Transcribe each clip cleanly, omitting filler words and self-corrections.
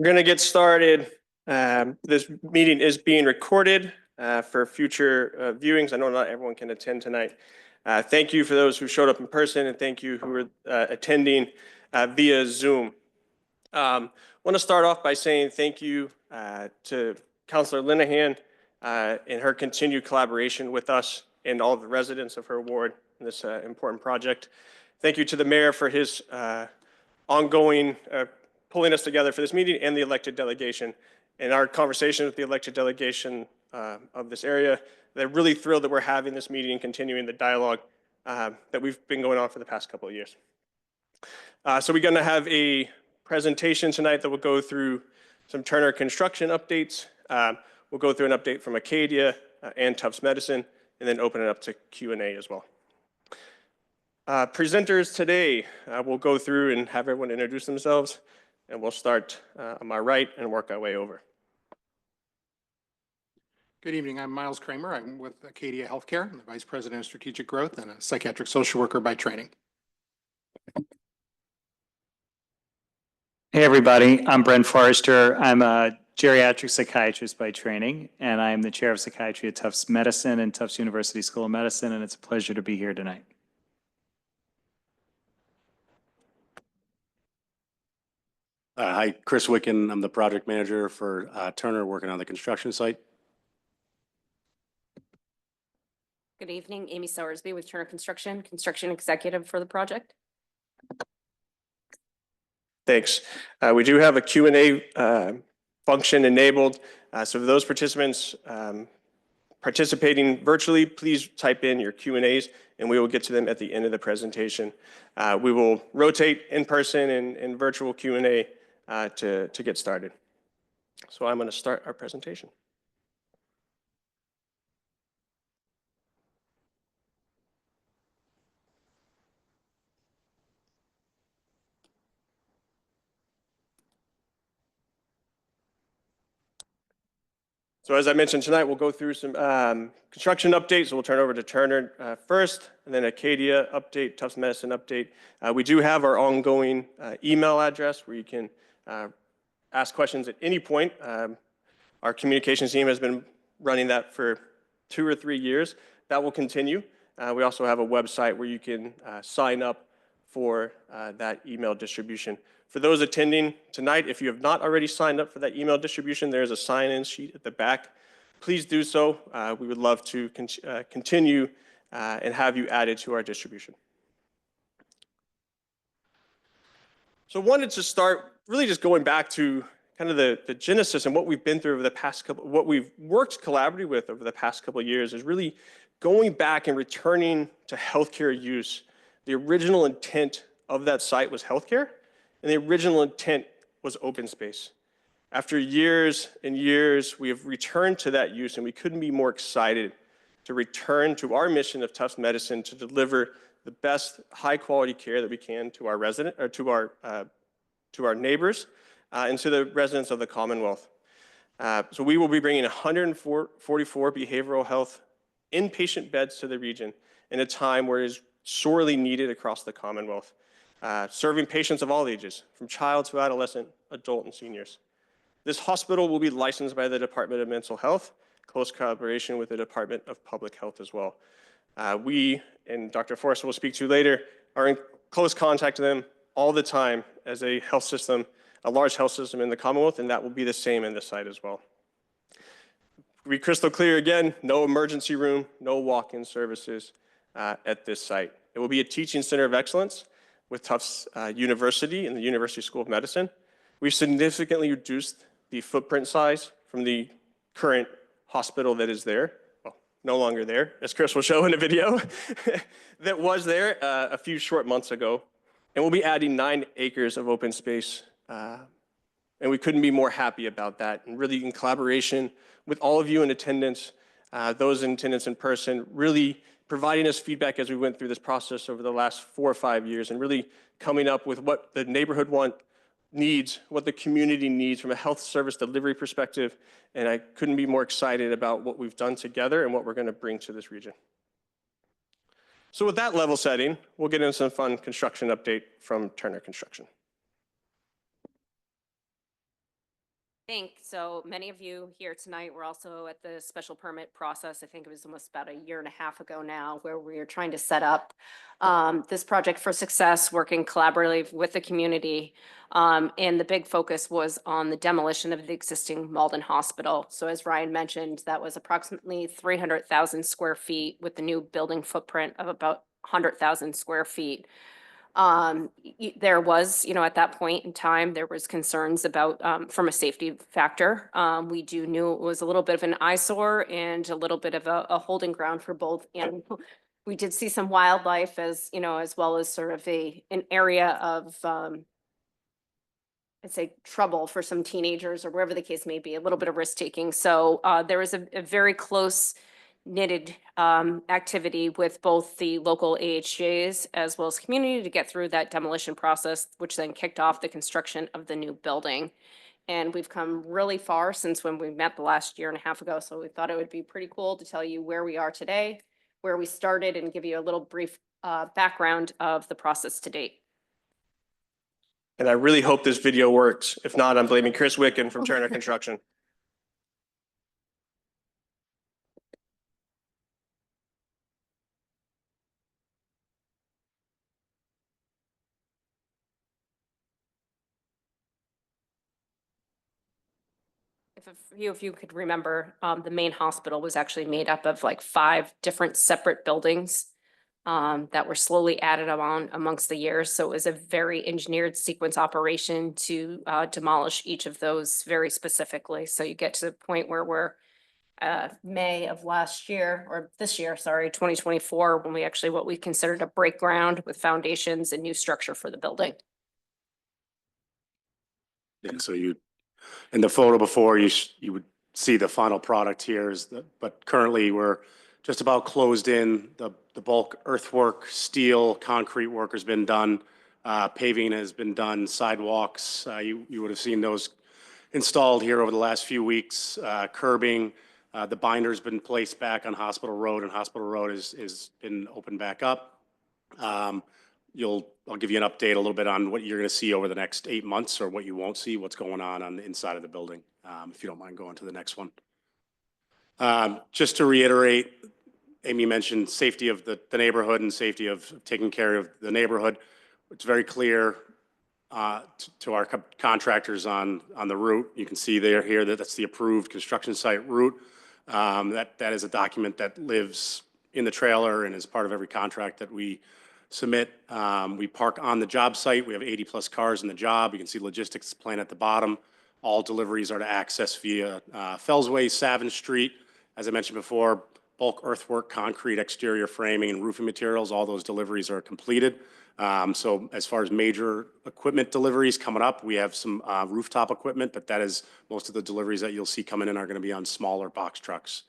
We're going to get started. This meeting is being recorded for future viewings. I know not everyone can attend tonight. Thank you for those who showed up in person, and thank you who are attending via Zoom. I want to start off by saying thank you to Councillor Linehan and her continued collaboration with us and all of the residents of her ward in this important project. Thank you to the mayor for his ongoing pulling us together for this meeting and the elected delegation. In our conversation with the elected delegation of this area, they're really thrilled that we're having this meeting and continuing the dialogue that we've been going on for the past couple of years. So we're going to have a presentation tonight that will go through some Turner construction updates. We'll go through an update from Acadia and Tufts Medicine, and then open it up to Q&A as well. Presenters today, we'll go through and have everyone introduce themselves, and we'll start on my right and work our way over. Good evening. I'm Miles Kramer. I'm with Acadia Healthcare. I'm the Vice President of Strategic Growth and a psychiatric social worker by training. Hey everybody, I'm Brent Forrester. I'm a geriatric psychiatrist by training, and I'm the chair of psychiatry at Tufts Medicine and Tufts University School of Medicine, and it's a pleasure to be here tonight. Hi, Chris Wicken. I'm the project manager for Turner, working on the construction site. Good evening, Amy Sowersby with Turner Construction executive for the project. Thanks. We do have a Q&A function enabled. So for those participants participating virtually, please type in your Q&As and we will get to them at the end of the presentation. We will rotate in person and virtual Q&A to get started. So I'm going to start our presentation. So as I mentioned tonight, we'll go through some construction updates. So we'll turn over to Turner first, and then Acadia update, Tufts Medicine update. We do have our ongoing email address where you can ask questions at any point. Our communications team has been running that for 2 or 3 years. That will continue. We also have a website where you can sign up for that email distribution. For those attending tonight, if you have not already signed up for that email distribution, there's a sign-in sheet at the back. Please do so. We would love to continue and have you added to our distribution. So I wanted to start really just going back to kind of the genesis and what we've been through over the past what we've worked collaboratively with over the past couple of years is really going back and returning to healthcare use. The original intent of that site was healthcare, and the original intent was open space. After years and years, we have returned to that use, and we couldn't be more excited to return to our mission of Tufts Medicine to deliver the best high-quality care that we can to our resident or to our neighbors and to the residents of the Commonwealth. So we will be bringing 144 behavioral health inpatient beds to the region in a time where it is sorely needed across the Commonwealth. Serving patients of all ages, from child to adolescent, adult, and seniors. This hospital will be licensed by the Department of Mental Health, close collaboration with the Department of Public Health as well. We, and Dr. Forrester will speak to later, are in close contact with them all the time as a health system, a large health system in the Commonwealth, and that will be the same in this site as well. To be crystal clear again, no emergency room, no walk-in services at this site. It will be a teaching center of excellence with Tufts University and the University School of Medicine. We've significantly reduced the footprint size from the current hospital that is there, well, no longer there, as Chris will show in a video, that was there a few short months ago. And we'll be adding 9 acres of open space. And we couldn't be more happy about that. And really in collaboration with all of you in attendance, those in attendance in person, really providing us feedback as we went through this process over the last 4 or 5 years and really coming up with what the neighborhood needs, what the community needs from a health service delivery perspective. And I couldn't be more excited about what we've done together and what we're going to bring to this region. So with that level setting, we'll get into some fun construction update from Turner Construction. think so. Many of you here tonight were also at the special permit process. I think it was almost about a year and a half ago now, where we were trying to set up this project for success, working collaboratively with the community. And the big focus was on the demolition of the existing Malden Hospital. So as Ryan mentioned, that was approximately 300,000 square feet with the new building footprint of about 100,000 square feet. There was, at that point in time, there was concerns about, from a safety factor. We knew it was a little bit of an eyesore and a little bit of a holding ground for both. And we did see some wildlife as well as sort of an area of, I'd say trouble for some teenagers or wherever the case may be, a little bit of risk taking. So there was a very close knitted activity with both the local AHJs as well as community to get through that demolition process, which then kicked off the construction of the new building. And we've come really far since when we met the last year and a half ago. So we thought it would be pretty cool to tell you where we are today, where we started, and give you a little brief background of the process to date. And I really hope this video works. If not, I'm blaming Chris Wicken from Turner Construction. If a few of you could remember, the main hospital was actually made up of like 5 different separate buildings that were slowly added on amongst the years. So it was a very engineered sequence operation to demolish each of those very specifically. So you get to the point where we're May of last year, or this year, sorry, 2024, when we actually what we considered a break ground with foundations and new structure for the building. Yeah, so in the photo before, you would see the final product here but currently we're just about closed in. The bulk earthwork, steel, concrete work has been done. Paving has been done, sidewalks. You would have seen those installed here over the last few weeks. Curbing, the binder's been placed back on Hospital Road, and Hospital Road is been opened back up. I'll give you an update a little bit on what you're going to see over the next 8 months, or what you won't see, what's going on the inside of the building, if you don't mind going to the next one. Just to reiterate, Amy mentioned safety of the neighborhood and safety of taking care of the neighborhood. It's very clear to our contractors on the route. You can see there here that's the approved construction site route. That is a document that lives in the trailer and is part of every contract that we submit. We park on the job site. We have 80+ cars in the job. You can see logistics plan at the bottom. All deliveries are to access via Fellsway, Savin Street. As I mentioned before, bulk earthwork, concrete, exterior framing, and roofing materials, all those deliveries are completed. So as far as major equipment deliveries coming up, we have some rooftop equipment, but that is most of the deliveries that you'll see coming in are going to be on smaller box trucks.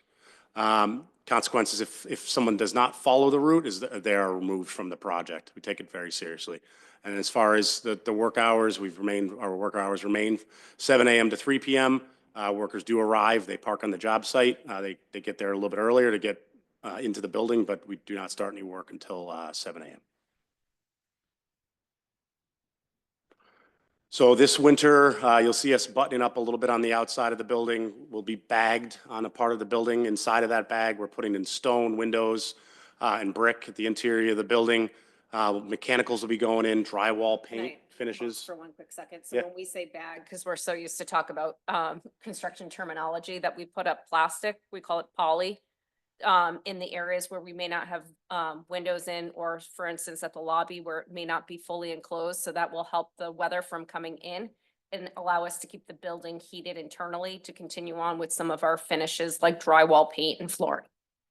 Consequences if someone does not follow the route is that they are removed from the project. We take it very seriously. And as far as the work hours, our work hours remain 7 a.m. to 3 p.m. Workers do arrive. They park on the job site. They get there a little bit earlier to get into the building, but we do not start any work until 7 a.m. So this winter, you'll see us buttoning up a little bit on the outside of the building. We'll be bagged on a part of the building. Inside of that bag, we're putting in stone windows and brick at the interior of the building. Mechanicals will be going in, drywall, paint, finishes. For one quick second. So Yeah. when we say bag, because we're so used to talk about construction terminology, that we put up plastic, we call it poly, in the areas where we may not have windows in, or for instance, at the lobby where it may not be fully enclosed. So that will help the weather from coming in and allow us to keep the building heated internally to continue on with some of our finishes like drywall, paint, and flooring.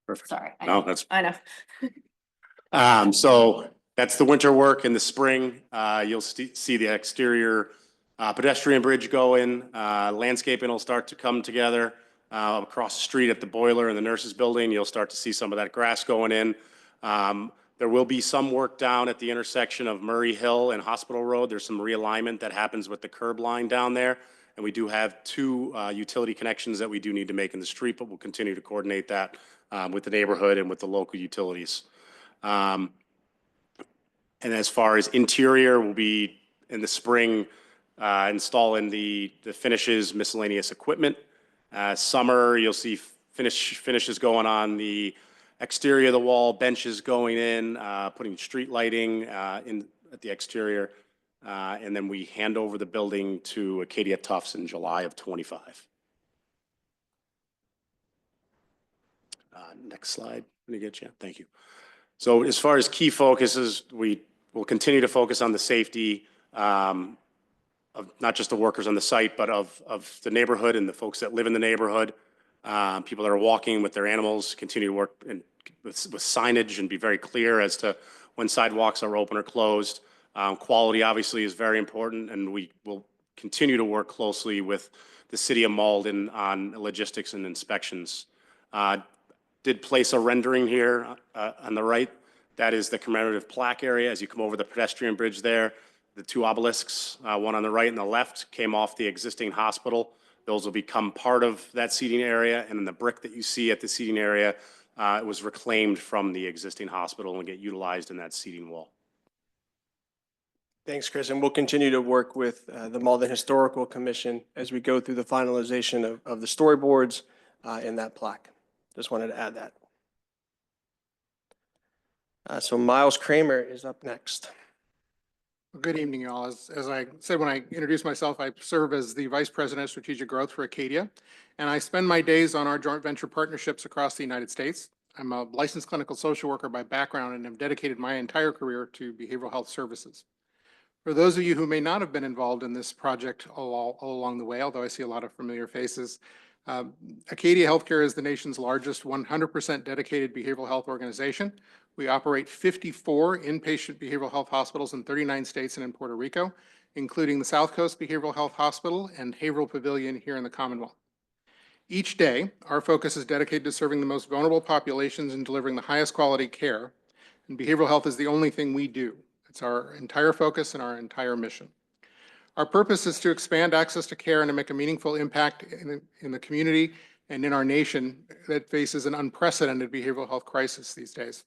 Perfect. Sorry. No, that's I know. so that's the winter work. In the spring, you'll see the exterior pedestrian bridge go in. Landscaping will start to come together across the street at the boiler in the nurses building. You'll start to see some of that grass going in. There will be some work down at the intersection of Murray Hill and Hospital Road. There's some realignment that happens with the curb line down there. And we do have 2 utility connections that we do need to make in the street, but we'll continue to coordinate that with the neighborhood and with the local utilities. And as far as interior, we'll be in the spring installing the finishes, miscellaneous equipment. Summer, you'll see finishes going on the exterior of the wall, benches going in, putting street lighting in at the exterior. And then we hand over the building to Acadia Tufts in July of 25. Next slide. Let me get you. Thank you. So as far as key focuses, we will continue to focus on the safety of not just the workers on the site, but of the neighborhood and the folks that live in the neighborhood. People that are walking with their animals, continue to work with signage and be very clear as to when sidewalks are open or closed. Quality obviously is very important, and we will continue to work closely with the city of Malden on logistics and inspections. Did place a rendering here on the right. That is the commemorative plaque area as you come over the pedestrian bridge there. The two obelisks, one on the right and the left, came off the existing hospital. Those will become part of that seating area, and then the brick that you see at the seating area was reclaimed from the existing hospital and get utilized in that seating wall. Thanks, Chris. And we'll continue to work with the Malden Historical Commission as we go through the finalization of the storyboards in that plaque. Just wanted to add that. So Miles Kramer is up next. Well, good evening, y'all. As I said when I introduced myself, I serve as the Vice President of Strategic Growth for Acadia, and I spend my days on our joint venture partnerships across the United States. I'm a licensed clinical social worker by background and have dedicated my entire career to behavioral health services. For those of you who may not have been involved in this project all along the way, although I see a lot of familiar faces, Acadia Healthcare is the nation's largest 100% dedicated behavioral health organization. We operate 54 inpatient behavioral health hospitals in 39 states and in Puerto Rico, including the South Coast Behavioral Health Hospital and Haverhill Pavilion here in the Commonwealth. Each day, our focus is dedicated to serving the most vulnerable populations and delivering the highest quality care. And behavioral health is the only thing we do. It's our entire focus and our entire mission. Our purpose is to expand access to care and to make a meaningful impact in the community and in our nation that faces an unprecedented behavioral health crisis these days.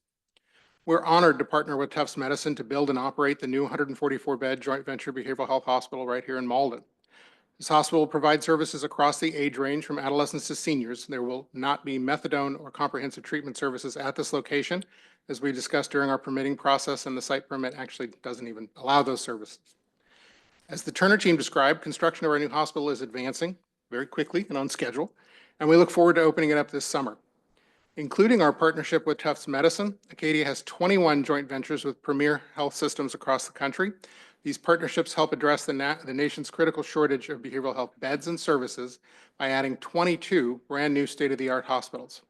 We're honored to partner with Tufts Medicine to build and operate the new 144-bed joint venture behavioral health hospital right here in Malden. This hospital will provide services across the age range from adolescents to seniors. There will not be methadone or comprehensive treatment services at this location, as we discussed during our permitting process, and the site permit actually doesn't even allow those services. As the Turner team described, construction of our new hospital is advancing very quickly and on schedule, and we look forward to opening it up this summer. Including our partnership with Tufts Medicine, Acadia has 21 joint ventures with premier health systems across the country. These partnerships help address the nation's critical shortage of behavioral health beds and services by adding 22 brand new state-of-the-art hospitals.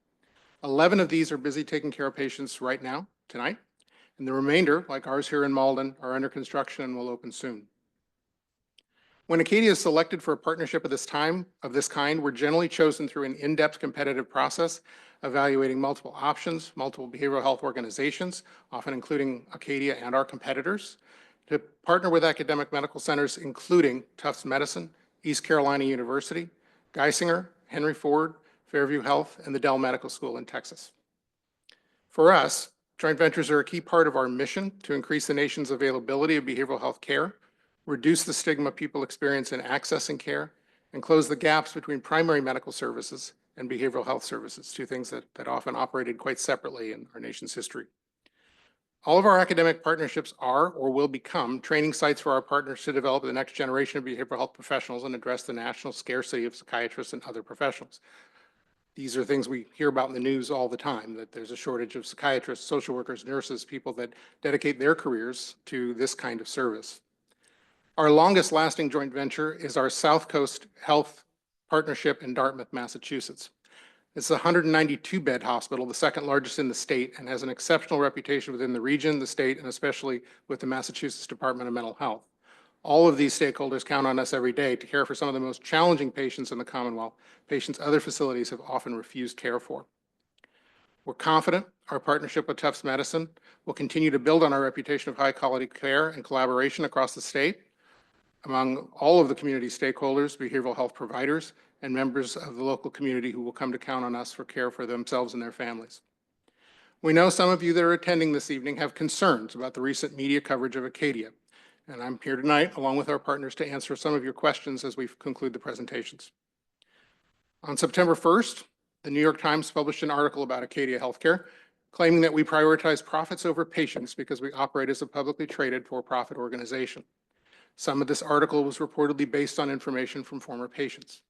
11 of these are busy taking care of patients right now, tonight, and the remainder, like ours here in Malden, are under construction and will open soon. When Acadia is selected for a partnership of this kind, we're generally chosen through an in-depth competitive process, evaluating multiple options, multiple behavioral health organizations, often including Acadia and our competitors, to partner with academic medical centers, including Tufts Medicine, East Carolina University, Geisinger, Henry Ford, Fairview Health, and the Dell Medical School in Texas. For us, joint ventures are a key part of our mission to increase the nation's availability of behavioral health care, reduce the stigma people experience in accessing care, and close the gaps between primary medical services and behavioral health services, two things that often operated quite separately in our nation's history. All of our academic partnerships are or will become training sites for our partners to develop the next generation of behavioral health professionals and address the national scarcity of psychiatrists and other professionals. These are things we hear about in the news all the time, that there's a shortage of psychiatrists, social workers, nurses, people that dedicate their careers to this kind of service. Our longest lasting joint venture is our South Coast Health Partnership in Dartmouth, Massachusetts. It's a 192-bed hospital, the second largest in the state, and has an exceptional reputation within the region, the state, and especially with the Massachusetts Department of Mental Health. All of these stakeholders count on us every day to care for some of the most challenging patients in the Commonwealth, patients other facilities have often refused care for. We're confident our partnership with Tufts Medicine will continue to build on our reputation of high-quality care and collaboration across the state among all of the community stakeholders, behavioral health providers, and members of the local community who will come to count on us for care for themselves and their families. We know some of you that are attending this evening have concerns about the recent media coverage of Acadia. And I'm here tonight, along with our partners, to answer some of your questions as we conclude the presentations. On September 1st, the New York Times published an article about Acadia Healthcare, claiming that we prioritize profits over patients because we operate as a publicly traded for-profit organization. Some of this article was reportedly based on information from former patients.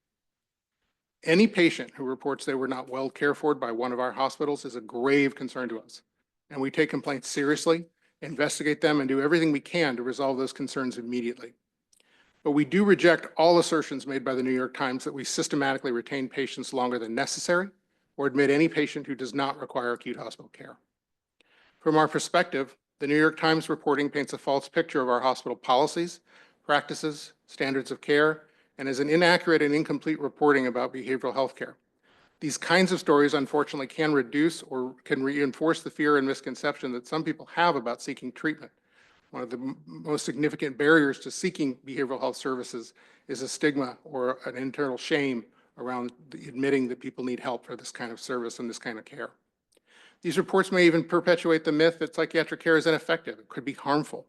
Any patient who reports they were not well cared for by one of our hospitals is a grave concern to us, and we take complaints seriously, investigate them, and do everything we can to resolve those concerns immediately. But we do reject all assertions made by the New York Times that we systematically retain patients longer than necessary or admit any patient who does not require acute hospital care. From our perspective, the New York Times reporting paints a false picture of our hospital policies, practices, standards of care, and is an inaccurate and incomplete reporting about behavioral health care. These kinds of stories, unfortunately, can reduce or can reinforce the fear and misconception that some people have about seeking treatment. One of the most significant barriers to seeking behavioral health services is a stigma or an internal shame around admitting that people need help for this kind of service and this kind of care. These reports may even perpetuate the myth that psychiatric care is ineffective. It could be harmful.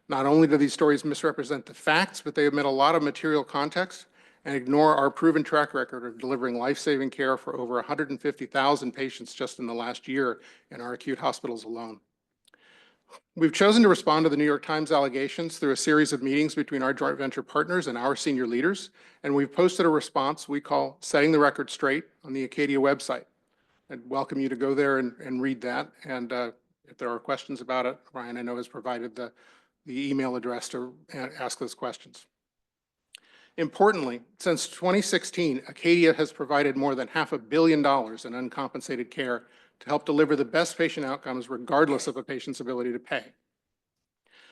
Not only do these stories misrepresent the facts, but they omit a lot of material context and ignore our proven track record of delivering life-saving care for over 150,000 patients just in the last year in our acute hospitals alone. We've chosen to respond to the New York Times allegations through a series of meetings between our joint venture partners and our senior leaders, and we've posted a response we call Setting the Record Straight on the Acadia website. I'd welcome you to go there and read that, and if there are questions about it, Ryan, I know, has provided the email address to ask those questions. Importantly, since 2016, Acadia has provided more than $500 million in uncompensated care to help deliver the best patient outcomes regardless of a patient's ability to pay.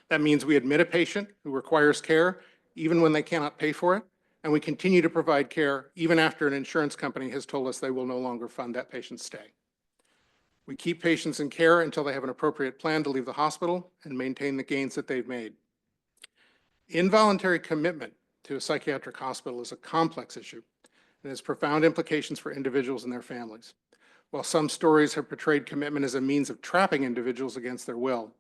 That means we admit a patient who requires care even when they cannot pay for it, and we continue to provide care even after an insurance company has told us they will no longer fund that patient's stay. We keep patients in care until they have an appropriate plan to leave the hospital and maintain the gains that they've made. Involuntary commitment to a psychiatric hospital is a complex issue and has profound implications for individuals and their families. While some stories have portrayed commitment as a means of trapping individuals against their will,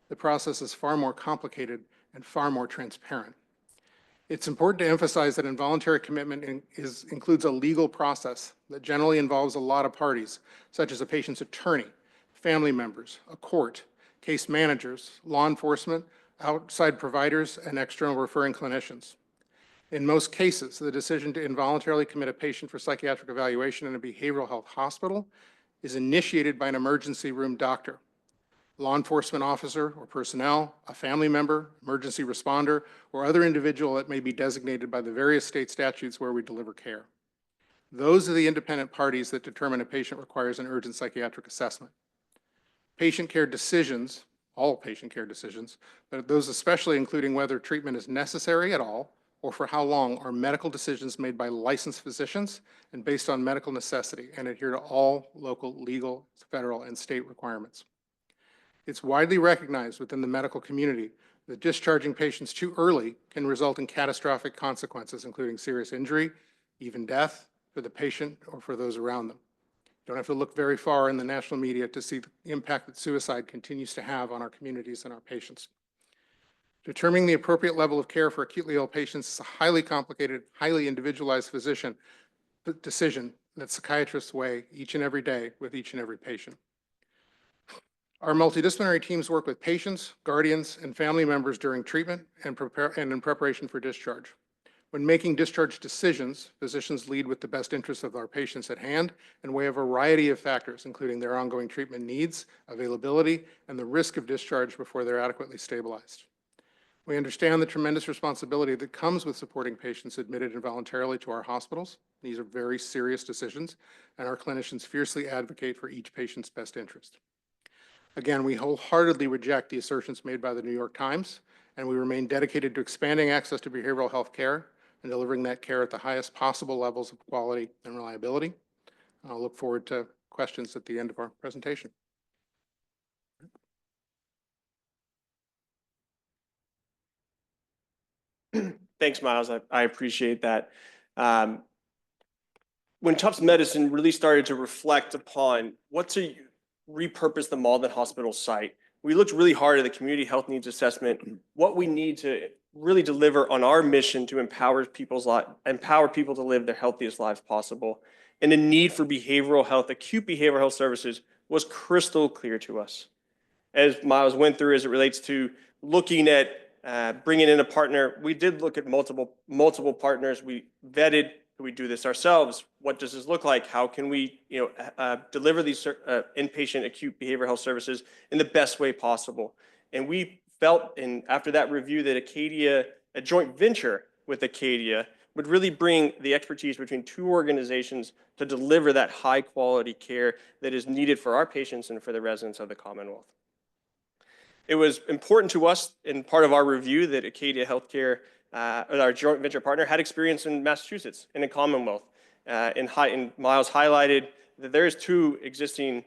the process is far more complicated and far more transparent. It's important to emphasize that involuntary commitment includes a legal process that generally involves a lot of parties, such as a patient's attorney, family members, a court, case managers, law enforcement, outside providers, and external referring clinicians. In most cases, the decision to involuntarily commit a patient for psychiatric evaluation in a behavioral health hospital is initiated by an emergency room doctor, law enforcement officer or personnel, a family member, emergency responder, or other individual that may be designated by the various state statutes where we deliver care. Those are the independent parties that determine a patient requires an urgent psychiatric assessment. Patient care decisions, all patient care decisions, but those especially including whether treatment is necessary at all or for how long, are medical decisions made by licensed physicians and based on medical necessity and adhere to all local, legal, federal, and state requirements. It's widely recognized within the medical community that discharging patients too early can result in catastrophic consequences, including serious injury, even death for the patient or for those around them. You don't have to look very far in the national media to see the impact that suicide continues to have on our communities and our patients. Determining the appropriate level of care for acutely ill patients is a highly complicated, highly individualized decision that psychiatrists weigh each and every day with each and every patient. Our multidisciplinary teams work with patients, guardians, and family members during treatment and in preparation for discharge. When making discharge decisions, physicians lead with the best interests of our patients at hand and weigh a variety of factors, including their ongoing treatment needs, availability, and the risk of discharge before they're adequately stabilized. We understand the tremendous responsibility that comes with supporting patients admitted involuntarily to our hospitals. These are very serious decisions, and our clinicians fiercely advocate for each patient's best interest. Again, we wholeheartedly reject the assertions made by the New York Times, and we remain dedicated to expanding access to behavioral health care and delivering that care at the highest possible levels of quality and reliability. I'll look forward to questions at the end of our presentation. Thanks, Miles. I appreciate that. When Tufts Medicine really started to reflect upon what to repurpose the Malden Hospital site, we looked really hard at the community health needs assessment, what we need to really deliver on our mission to empower people to live their healthiest lives possible. And the need for behavioral health, acute behavioral health services was crystal clear to us. As Miles went through as it relates to looking at bringing in a partner, we did look at multiple partners. We vetted, can we do this ourselves? What does this look like? How can we deliver these inpatient acute behavioral health services in the best way possible? And we felt, after that review, that Acadia, a joint venture with Acadia, would really bring the expertise between two organizations to deliver that high quality care that is needed for our patients and for the residents of the Commonwealth. It was important to us in part of our review that Acadia Healthcare, our joint venture partner, had experience in Massachusetts and in Commonwealth. And Miles highlighted that there's two existing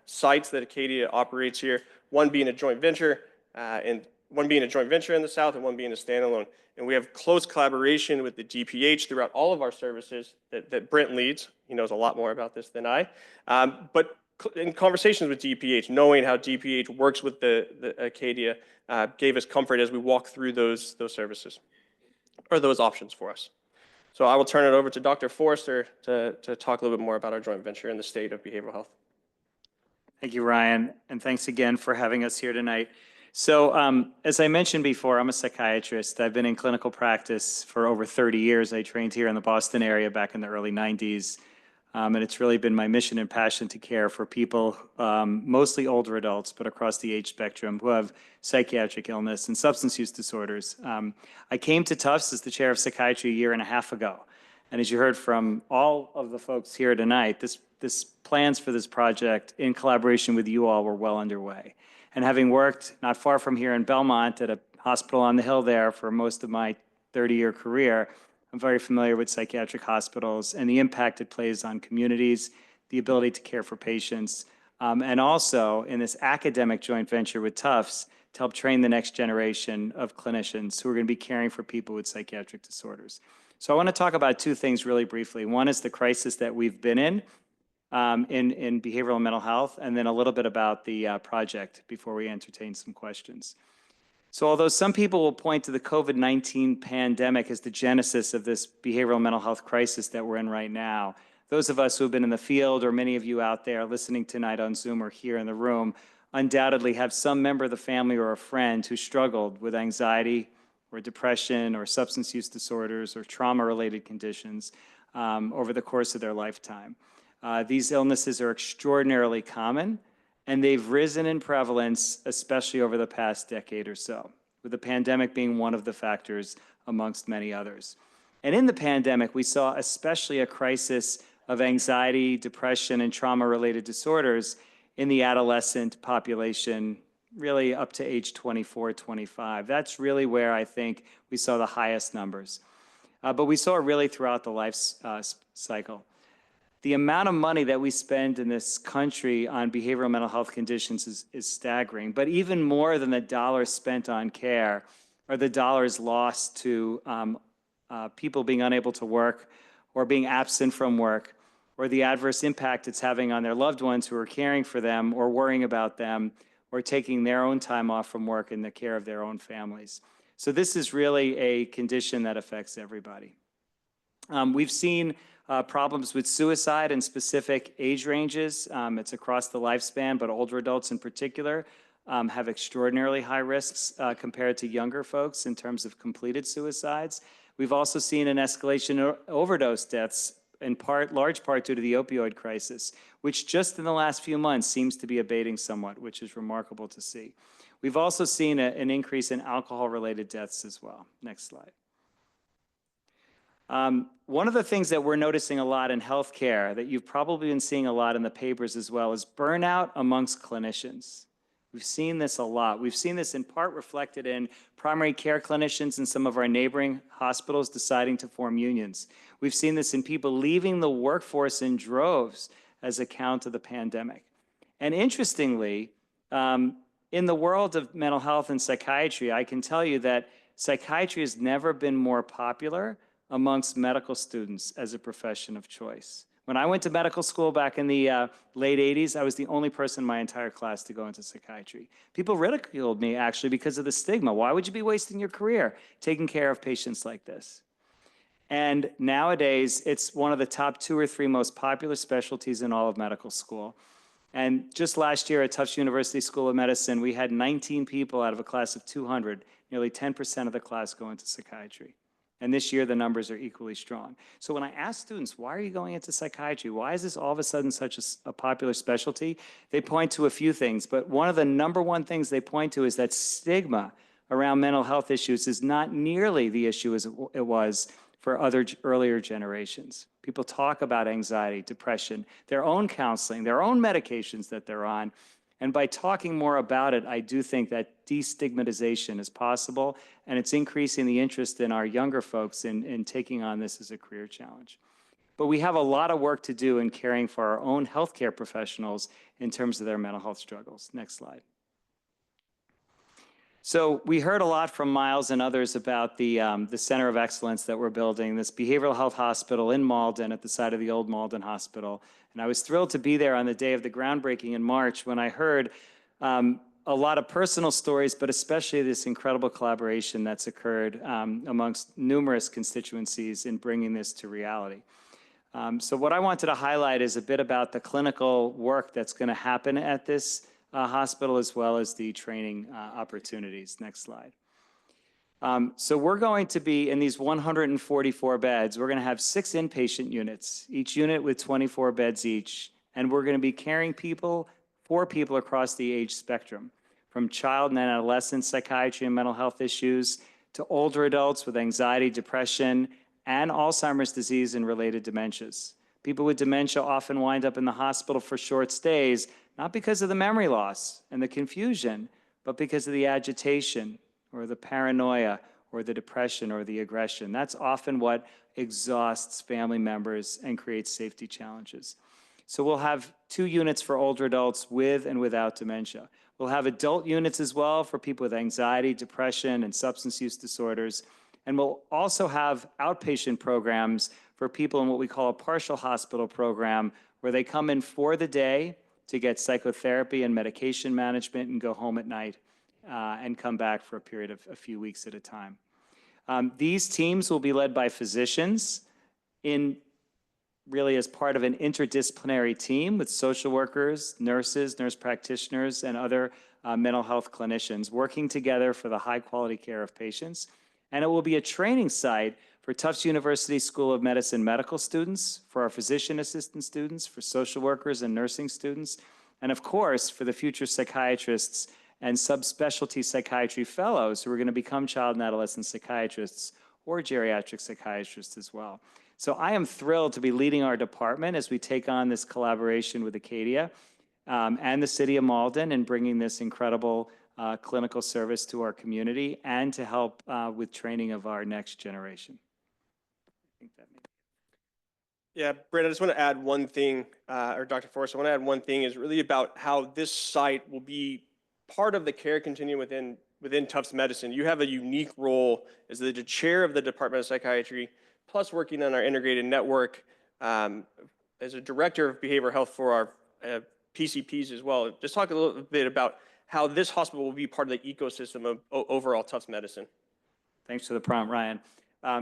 sites that Acadia operates here, one being a joint venture in the south and one being a standalone. And we have close collaboration with the DPH throughout all of our services that Brent leads. He knows a lot more about this than I. But in conversations with DPH, knowing how DPH works with the Acadia gave us comfort as we walk through those services or those options for us. So I will turn it over to Dr. Forrester to talk a little bit more about our joint venture in the state of behavioral health. Thank you, Ryan, and thanks again for having us here tonight. So as I mentioned before, I'm a psychiatrist. I've been in clinical practice for over 30 years. I trained here in the Boston area back in the early 90s. And it's really been my mission and passion to care for people, mostly older adults, but across the age spectrum, who have psychiatric illness and substance use disorders. I came to Tufts as the chair of psychiatry a year and a half ago. And as you heard from all of the folks here tonight, this plans for this project in collaboration with you all were well underway. And having worked not far from here in Belmont at a hospital on the hill there for most of my 30-year career, I'm very familiar with psychiatric hospitals and the impact it plays on communities, the ability to care for patients, and also in this academic joint venture with Tufts to help train the next generation of clinicians who are going to be caring for people with psychiatric disorders. So I want to talk about two things really briefly. One is the crisis that we've been in behavioral and mental health, and then a little bit about the project before we entertain some questions. So although some people will point to the COVID-19 pandemic as the genesis of this behavioral mental health crisis that we're in right now, those of us who have been in the field, or many of you out there listening tonight on Zoom or here in the room, undoubtedly have some member of the family or a friend who struggled with anxiety or depression or substance use disorders or trauma-related conditions over the course of their lifetime. These illnesses are extraordinarily common, and they've risen in prevalence, especially over the past decade or so, with the pandemic being one of the factors amongst many others. And in the pandemic, we saw especially a crisis of anxiety, depression, and trauma-related disorders in the adolescent population, really up to age 24, 25. That's really where I think we saw the highest numbers. But we saw it really throughout the life cycle. The amount of money that we spend in this country on behavioral mental health conditions is staggering. But even more than the dollars spent on care are the dollars lost to people being unable to work or being absent from work, or the adverse impact it's having on their loved ones who are caring for them or worrying about them or taking their own time off from work in the care of their own families. So this is really a condition that affects everybody. We've seen problems with suicide in specific age ranges. It's across the lifespan, but older adults in particular have extraordinarily high risks compared to younger folks in terms of completed suicides. We've also seen an escalation of overdose deaths, in large part due to the opioid crisis, which just in the last few months seems to be abating somewhat, which is remarkable to see. We've also seen an increase in alcohol-related deaths as well. Next slide. One of the things that we're noticing a lot in healthcare that you've probably been seeing a lot in the papers as well is burnout amongst clinicians. We've seen this a lot. We've seen this in part reflected in primary care clinicians in some of our neighboring hospitals deciding to form unions. We've seen this in people leaving the workforce in droves as a count of the pandemic. And interestingly, in the world of mental health and psychiatry, I can tell you that psychiatry has never been more popular amongst medical students as a profession of choice. When I went to medical school back in the late 80s, I was the only person in my entire class to go into psychiatry. People ridiculed me actually because of the stigma. Why would you be wasting your career taking care of patients like this? And nowadays, it's one of the top 2 or 3 most popular specialties in all of medical school. And just last year at Tufts University School of Medicine, we had 19 people out of a class of 200, nearly 10% of the class go into psychiatry. And this year, the numbers are equally strong. So when I ask students, why are you going into psychiatry? Why is this all of a sudden such a popular specialty? They point to a few things, but one of the number one things they point to is that stigma around mental health issues is not nearly the issue as it was for other earlier generations. People talk about anxiety, depression, their own counseling, their own medications that they're on. And by talking more about it, I do think that destigmatization is possible, and it's increasing the interest in our younger folks in taking on this as a career challenge. But we have a lot of work to do in caring for our own healthcare professionals in terms of their mental health struggles. Next slide. So we heard a lot from Miles and others about the Center of Excellence that we're building, this behavioral health hospital in Malden at the site of the old Malden Hospital. And I was thrilled to be there on the day of the groundbreaking in March when I heard a lot of personal stories, but especially this incredible collaboration that's occurred amongst numerous constituencies in bringing this to reality. So what I wanted to highlight is a bit about the clinical work that's going to happen at this hospital, as well as the training opportunities. Next slide. So we're going to be in these 144 beds. We're going to have 6 inpatient units, each unit with 24 beds each. And we're going to be caring for people across the age spectrum, from child and adolescent psychiatry and mental health issues to older adults with anxiety, depression, and Alzheimer's disease and related dementias. People with dementia often wind up in the hospital for short stays, not because of the memory loss and the confusion, but because of the agitation or the paranoia or the depression or the aggression. That's often what exhausts family members and creates safety challenges. So we'll have 2 units for older adults with and without dementia. We'll have adult units as well for people with anxiety, depression, and substance use disorders. And we'll also have outpatient programs for people in what we call a partial hospital program, where they come in for the day to get psychotherapy and medication management and go home at night and come back for a period of a few weeks at a time. These teams will be led by physicians really as part of an interdisciplinary team with social workers, nurses, nurse practitioners, and other mental health clinicians working together for the high quality care of patients. And it will be a training site for Tufts University School of Medicine medical students, for our physician assistant students, for social workers and nursing students, and of course, for the future psychiatrists and subspecialty psychiatry fellows who are going to become child and adolescent psychiatrists or geriatric psychiatrists as well. So I am thrilled to be leading our department as we take on this collaboration with Acadia and the City of Malden in bringing this incredible clinical service to our community and to help with training of our next generation. I think that may be. Yeah, Brent, I just want to add one thing, or Dr. Forrest, I want to add one thing is really about how this site will be part of the care continuum within Tufts Medicine. You have a unique role as the chair of the Department of Psychiatry, plus working on our integrated network as a director of behavioral health for our PCPs as well. Just talk a little bit about how this hospital will be part of the ecosystem of overall Tufts Medicine. Thanks for the prompt, Ryan.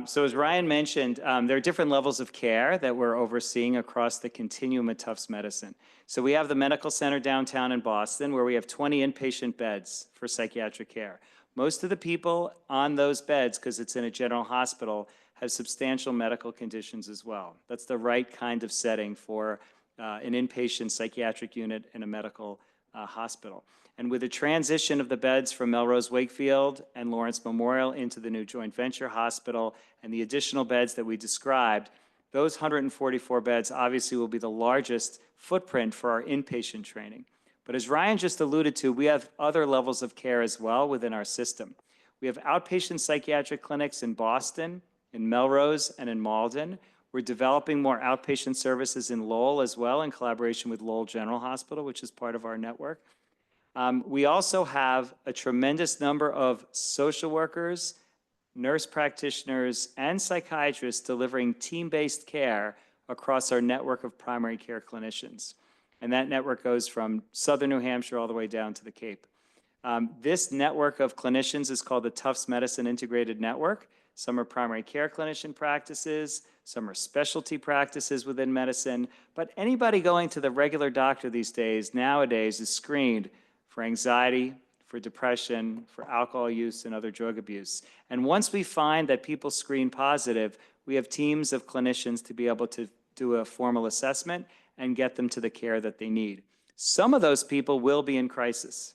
So as Ryan mentioned, there are different levels of care that we're overseeing across the continuum of Tufts Medicine. So we have the medical center downtown in Boston, where we have 20 inpatient beds for psychiatric care. Most of the people on those beds, because it's in a general hospital, have substantial medical conditions as well. That's the right kind of setting for an inpatient psychiatric unit in a medical hospital. And with the transition of the beds from Melrose Wakefield and Lawrence Memorial into the new joint venture hospital and the additional beds that we described, those 144 beds obviously will be the largest footprint for our inpatient training. But as Ryan just alluded to, we have other levels of care as well within our system. We have outpatient psychiatric clinics in Boston, in Melrose, and in Malden. We're developing more outpatient services in Lowell as well, in collaboration with Lowell General Hospital, which is part of our network. We also have a tremendous number of social workers, nurse practitioners, and psychiatrists delivering team-based care across our network of primary care clinicians. And that network goes from southern New Hampshire all the way down to the Cape. This network of clinicians is called the Tufts Medicine Integrated Network. Some are primary care clinician practices, some are specialty practices within medicine, but anybody going to the regular doctor these days, nowadays, is screened for anxiety, for depression, for alcohol use, and other drug abuse. And once we find that people screen positive, we have teams of clinicians to be able to do a formal assessment and get them to the care that they need. Some of those people will be in crisis.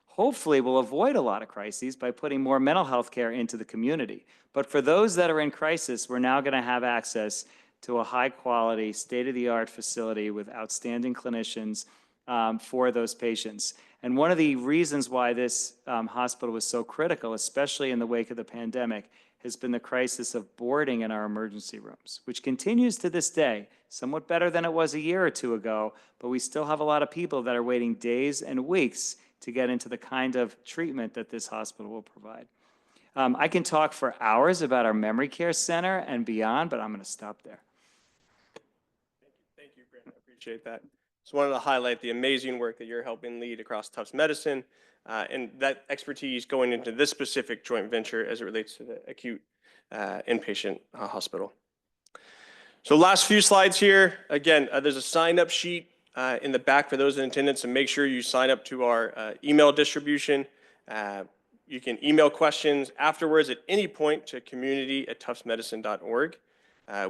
Hopefully, we'll avoid a lot of crises by putting more mental health care into the community. But for those that are in crisis, we're now going to have access to a high-quality, state-of-the-art facility with outstanding clinicians for those patients. And one of the reasons why this hospital was so critical, especially in the wake of the pandemic, has been the crisis of boarding in our emergency rooms, which continues to this day, somewhat better than it was a year or two ago, but we still have a lot of people that are waiting days and weeks to get into the kind of treatment that this hospital will provide. I can talk for hours about our memory care center and beyond, but I'm going to stop there. Thank you, Grant. I appreciate that. Just wanted to highlight the amazing work that you're helping lead across Tufts Medicine and that expertise going into this specific joint venture as it relates to the acute inpatient hospital. So last few slides here. Again, there's a sign-up sheet in the back for those in attendance, and make sure you sign up to our email distribution. You can email questions afterwards at any point to community@tuftsmedicine.org.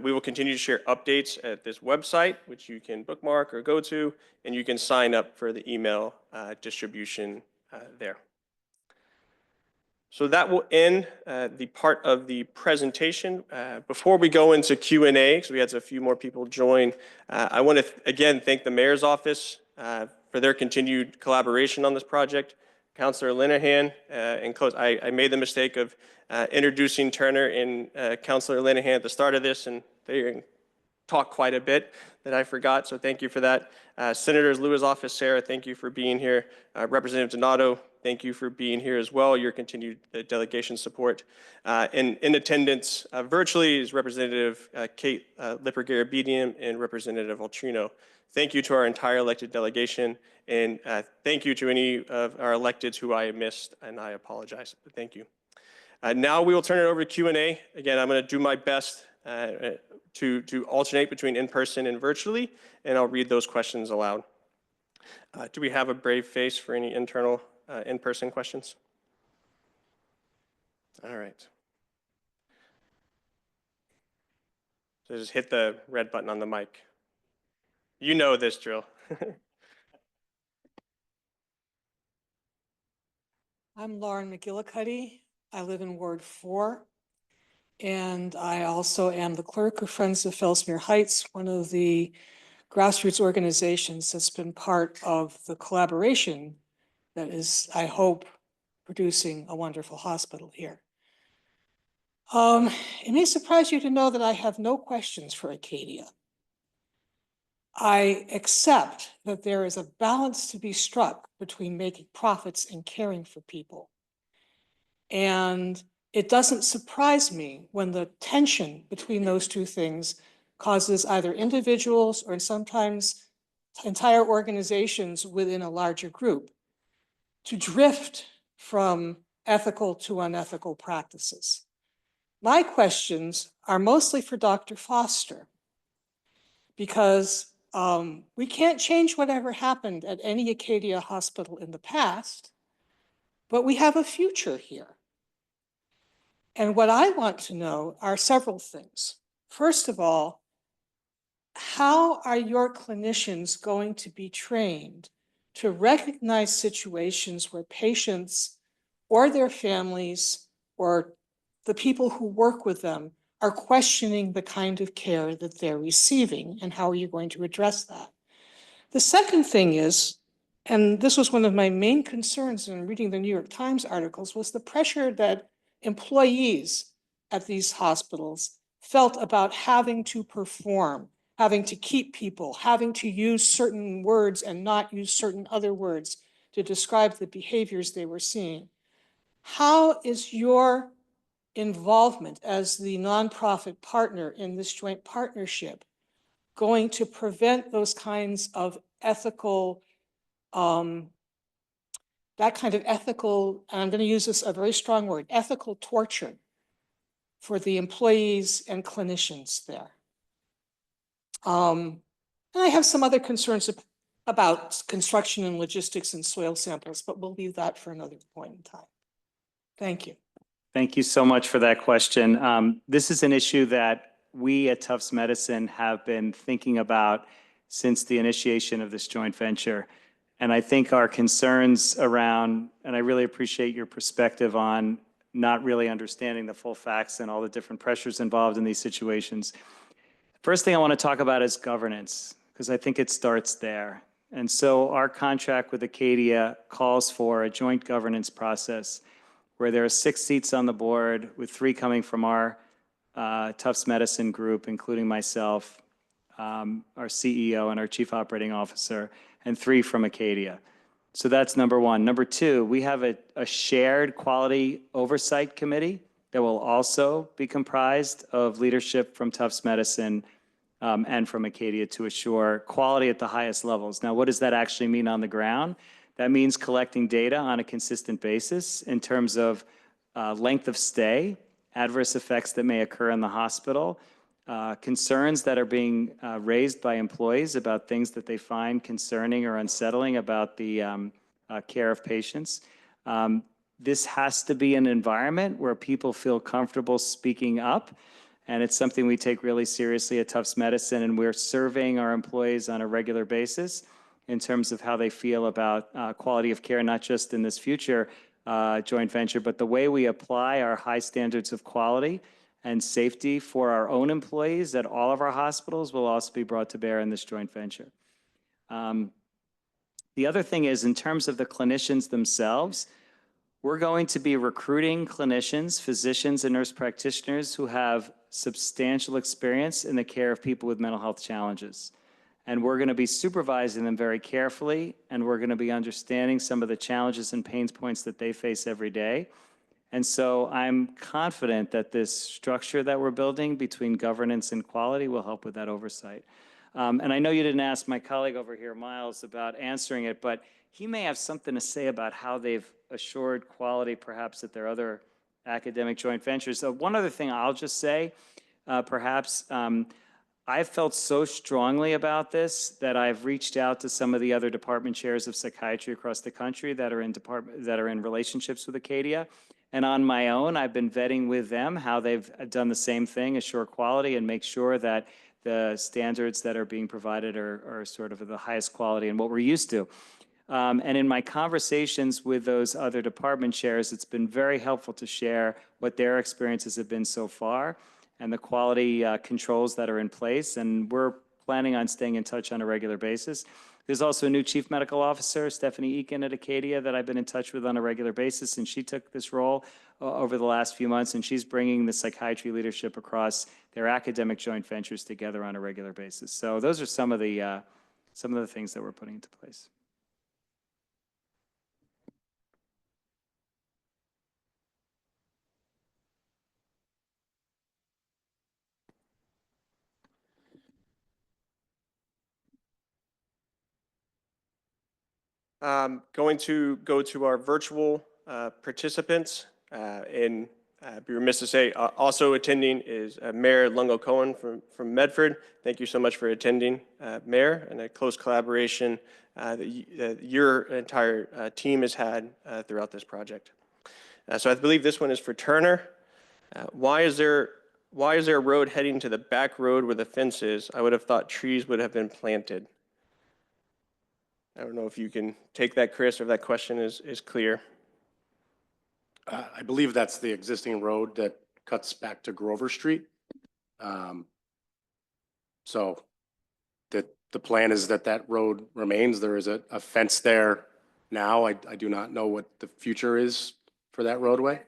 We will continue to share updates at this website, which you can bookmark or go to, and you can sign up for the email distribution there. So that will end the part of the presentation. Before we go into Q&A, because we had a few more people join, I want to again thank the Mayor's Office for their continued collaboration on this project. Councilor Linehan, in close, I made the mistake of introducing Turner and Councilor Linehan at the start of this, and they talked quite a bit that I forgot, so thank you for that. Senators Lewis' office, Sarah, thank you for being here. Representative Donato, thank you for being here as well, your continued delegation support. And in attendance virtually is Representative Kate Lipper-Garabedian and Representative Altrino. Thank you to our entire elected delegation, and thank you to any of our electeds who I missed, and I apologize, but thank you. Now we will turn it over to Q&A. Again, I'm going to do my best to alternate between in-person and virtually, and I'll read those questions aloud. Do we have a brave face for any internal in-person questions? All right. So just hit the red button on the mic. You know this drill. I'm Lauren McGillicuddy. I live in Ward 4, and I also am the clerk of Friends of Fellsmere Heights, one of the grassroots organizations that's been part of the collaboration that is, I hope, producing a wonderful hospital here. It may surprise you to know that I have no questions for Acadia. I accept that there is a balance to be struck between making profits and caring for people. And it doesn't surprise me when the tension between those two things causes either individuals or sometimes entire organizations within a larger group to drift from ethical to unethical practices. My questions are mostly for Dr. Foster, because we can't change whatever happened at any Acadia hospital in the past, but we have a future here. And what I want to know are several things. First of all, how are your clinicians going to be trained to recognize situations where patients or their families or the people who work with them are questioning the kind of care that they're receiving, and how are you going to address that? The second thing is, and this was one of my main concerns in reading the New York Times articles, was the pressure that employees at these hospitals felt about having to perform, having to keep people, having to use certain words and not use certain other words to describe the behaviors they were seeing. How is your involvement as the nonprofit partner in this joint partnership going to prevent those kinds of ethical, that kind of ethical, and I'm going to use this a very strong word, ethical torture for the employees and clinicians there. And I have some other concerns about construction and logistics and soil samples, but we'll leave that for another point in time. Thank you. Thank you so much for that question. This is an issue that we at Tufts Medicine have been thinking about since the initiation of this joint venture. And I think our concerns around, and I really appreciate your perspective on not really understanding the full facts and all the different pressures involved in these situations. First thing I want to talk about is governance, because I think it starts there. And so our contract with Acadia calls for a joint governance process where there are 6 seats on the board, with 3 coming from our Tufts Medicine group, including myself, our CEO and our Chief Operating Officer, and 3 from Acadia. So that's number one. Number two, we have a shared quality oversight committee that will also be comprised of leadership from Tufts Medicine and from Acadia to assure quality at the highest levels. Now, what does that actually mean on the ground? That means collecting data on a consistent basis in terms of length of stay, adverse effects that may occur in the hospital, concerns that are being raised by employees about things that they find concerning or unsettling about the care of patients. This has to be an environment where people feel comfortable speaking up, and it's something we take really seriously at Tufts Medicine, and we're surveying our employees on a regular basis in terms of how they feel about quality of care, not just in this future joint venture, but the way we apply our high standards of quality and safety for our own employees at all of our hospitals will also be brought to bear in this joint venture. The other thing is, in terms of the clinicians themselves, we're going to be recruiting clinicians, physicians, and nurse practitioners who have substantial experience in the care of people with mental health challenges. And we're going to be supervising them very carefully, and we're going to be understanding some of the challenges and pain points that they face every day. And so I'm confident that this structure that we're building between governance and quality will help with that oversight. And I know you didn't ask my colleague over here, Miles, about answering it, but he may have something to say about how they've assured quality perhaps at their other academic joint ventures. So one other thing I'll just say, perhaps, I've felt so strongly about this that I've reached out to some of the other department chairs of psychiatry across the country that are in relationships with Acadia. And on my own, I've been vetting with them how they've done the same thing, assure quality and make sure that the standards that are being provided are sort of the highest quality and what we're used to. And in my conversations with those other department chairs, it's been very helpful to share what their experiences have been so far and the quality controls that are in place. And we're planning on staying in touch on a regular basis. There's also a new chief medical officer, Stephanie Eakin at Acadia, that I've been in touch with on a regular basis. And she took this role over the last few months, and she's bringing the psychiatry leadership across their academic joint ventures together on a regular basis. So those are some of the things that we're putting into place. Going to go to our virtual participants. And be remiss to say, also attending is Mayor Lungo Cohen from Medford. Thank you so much for attending, Mayor, and a close collaboration that your entire team has had throughout this project. So I believe this one is for Turner. Why is there a road heading to the back road where the fence is? I would have thought trees would have been planted. I don't know if you can take that, Chris, or if that question is clear. I believe that's the existing road that cuts back to Grover Street. So the plan is that road remains. There is a fence there now. I do not know what the future is for that roadway.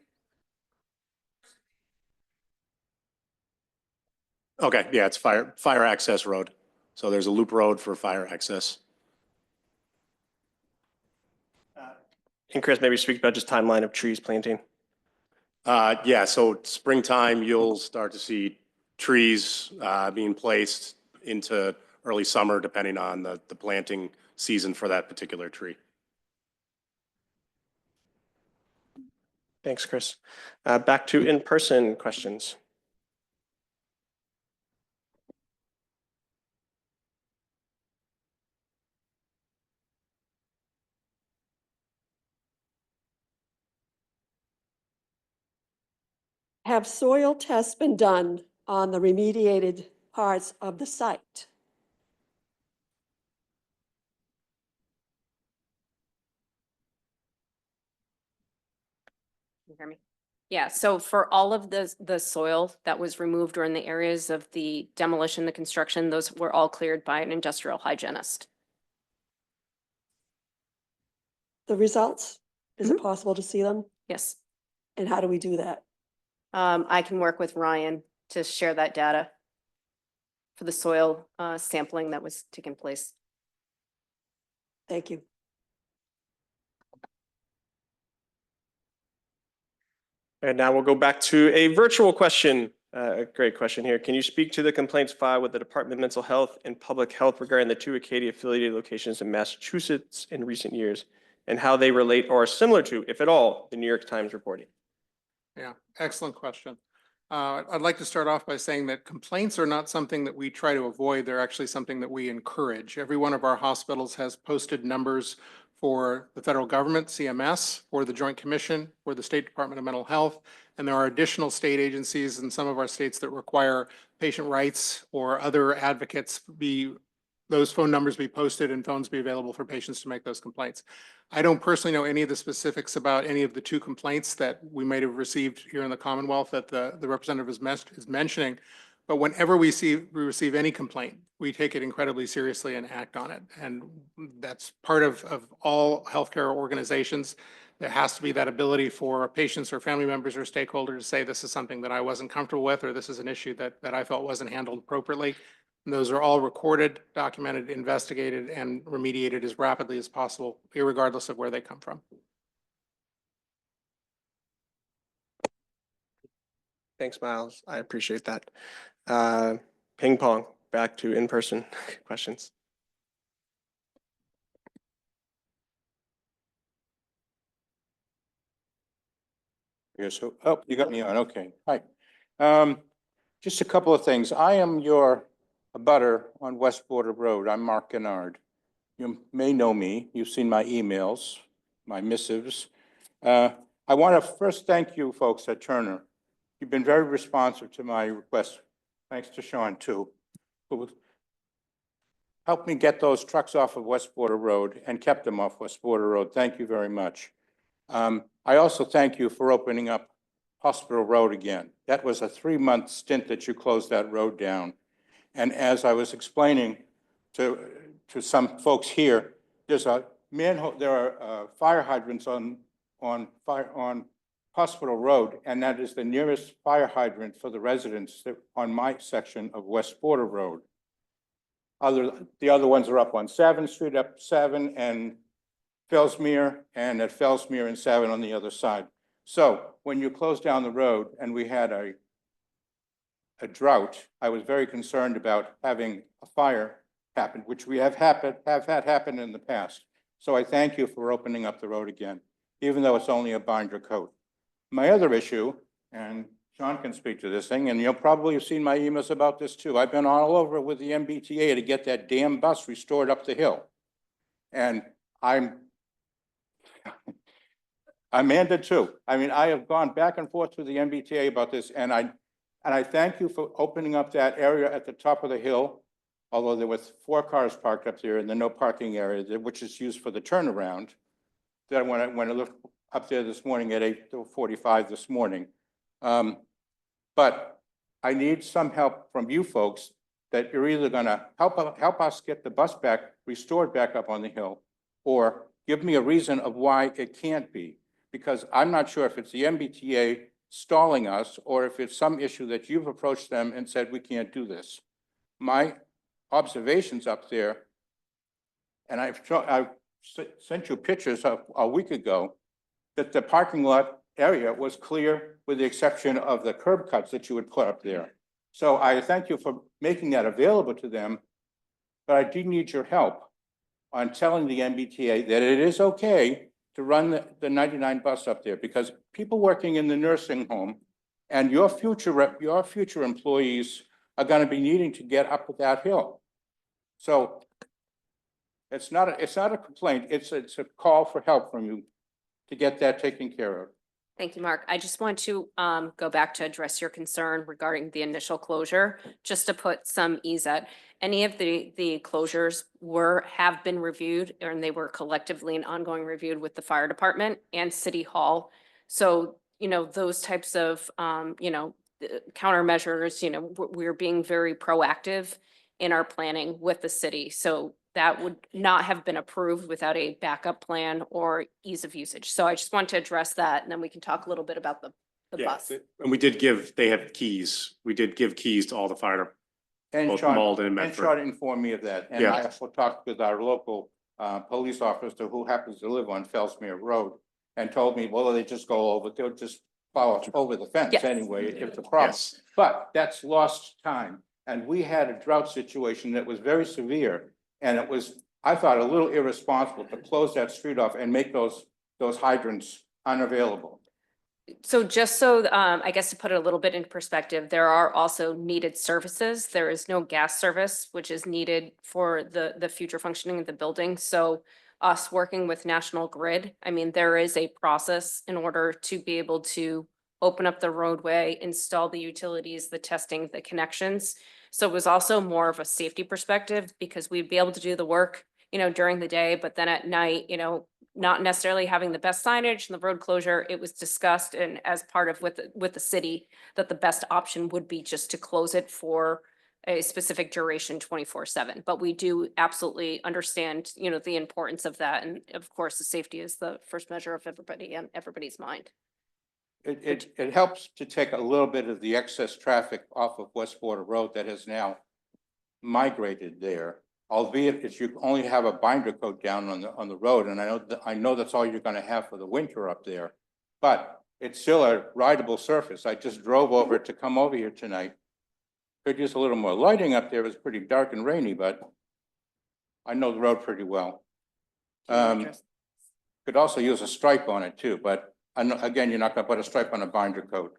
Okay, yeah, it's fire access road. So there's a loop road for fire access. And Chris, maybe speak about just timeline of trees planting. Yeah, so springtime, you'll start to see trees being placed into early summer, depending on the planting season for that particular tree. Thanks, Chris. Back to in-person questions. Have soil tests been done on the remediated parts of the site? Can you hear me? Yeah, so for all of the soil that was removed during the areas of the demolition, the construction, those were all cleared by an industrial hygienist. The results? Is it possible to see them? Yes. And how do we do that? I can work with Ryan to share that data for the soil sampling that was taking place. Thank you. And now we'll go back to a virtual question. A great question here. Can you speak to the complaints filed with the Department of Mental Health and Public Health regarding the 2 Acadia affiliated locations in Massachusetts in recent years and how they relate or are similar to, if at all, the New York Times reporting? Yeah, excellent question. I'd like to start off by saying that complaints are not something that we try to avoid. They're actually something that we encourage. Every one of our hospitals has posted numbers for the federal government, CMS, for the Joint Commission, for the State Department of Mental Health. And there are additional state agencies in some of our states that require patient rights or other advocates those phone numbers be posted and phones be available for patients to make those complaints. I don't personally know any of the specifics about any of the 2 complaints that we might have received here in the Commonwealth that the representative is mentioning. But whenever we receive any complaint, we take it incredibly seriously and act on it. And that's part of all healthcare organizations. There has to be that ability for patients or family members or stakeholders to say, this is something that I wasn't comfortable with, or this is an issue that I felt wasn't handled appropriately. And those are all recorded, documented, investigated, and remediated as rapidly as possible, irregardless of where they come from. Thanks, Miles. I appreciate that. Ping pong, back to in-person questions. Yeah, so, oh, you got me on, okay, hi. Just a couple of things. I am your abutter on West Border Road. I'm Mark Gennard. You may know me. You've seen my emails, my missives. I want to first thank you folks at Turner. You've been very responsive to my request. Thanks to Sean too, who helped me get those trucks off of West Border Road and kept them off West Border Road. Thank you very much. I also thank you for opening up Hospital Road again. That was a 3-month stint that you closed that road down. And as I was explaining to some folks here, there's a manhole, there are fire hydrants on Hospital Road, and that is the nearest fire hydrant for the residents on my section of West Border Road. The other ones are up on 7th Street, up 7, and Fellsmere, and at Fellsmere and 7 on the other side. So when you closed down the road and we had a drought, I was very concerned about having a fire happen, which we have had happen in the past. So I thank you for opening up the road again, even though it's only a binder coat. My other issue, and Sean can speak to this thing, and you'll probably have seen my emails about this too. I've been all over with the MBTA to get that damn bus restored up the hill. And Amanda too. I mean, I have gone back and forth with the MBTA about this, and I thank you for opening up that area at the top of the hill, although there was 4 cars parked up there in the no parking area, which is used for the turnaround. That when I looked up there this morning at 8:45 this morning. But I need some help from you folks that you're either gonna help us get the bus back, restored back up on the hill, or give me a reason of why it can't be. Because I'm not sure if it's the MBTA stalling us or if it's some issue that you've approached them and said, we can't do this. My observations up there, and I've sent you pictures of a week ago, that the parking lot area was clear with the exception of the curb cuts that you would put up there. So I thank you for making that available to them, but I do need your help on telling the MBTA that it is okay to run the 99 bus up there, because people working in the nursing home and your future employees are going to be needing to get up that hill. So it's not a complaint, it's a call for help from you to get that taken care of. Thank you, Mark. I just want to go back to address your concern regarding the initial closure, just to put some ease at. Any of the closures have been reviewed, and they were collectively and ongoing reviewed with the fire department and city hall. So, those types of, countermeasures, we're being very proactive in our planning with the city. So that would not have been approved without a backup plan or ease of usage. So I just want to address that, and then we can talk a little bit about the Yeah, bus. and they have keys. We did give keys to all the fire, And both Sean, Malden and and Medford. Sean informed me of that. And Yeah. I also talked with our local police officer who happens to live on Fellsmere Road and told me, well, they'll just follow over the fence Yes. anyway, if the problem. Yes. But that's lost time. And we had a drought situation that was very severe. And it was, I thought, a little irresponsible to close that street off and make those hydrants unavailable. So just so, I guess to put it a little bit into perspective, there are also needed services. There is no gas service, which is needed for the future functioning of the building. So us working with National Grid, I mean, there is a process in order to be able to open up the roadway, install the utilities, the testing, the connections. So it was also more of a safety perspective, because we'd be able to do the work, during the day, but then at night, not necessarily having the best signage and the road closure. It was discussed and as part of with the city that the best option would be just to close it for a specific duration 24/7. But we do absolutely understand, the importance of that. And of course, the safety is the first measure of everybody and everybody's mind. It helps to take a little bit of the excess traffic off of West Border Road that has now migrated there. Albeit if you only have a binder coat down on the road, and I know that's all you're gonna have for the winter up there. But it's still a rideable surface. I just drove over it to come over here tonight. Could use a little more lighting up there. It was pretty dark and rainy, but I know the road pretty well. Could also use a stripe on it too, but again, you're not gonna put a stripe on a binder coat.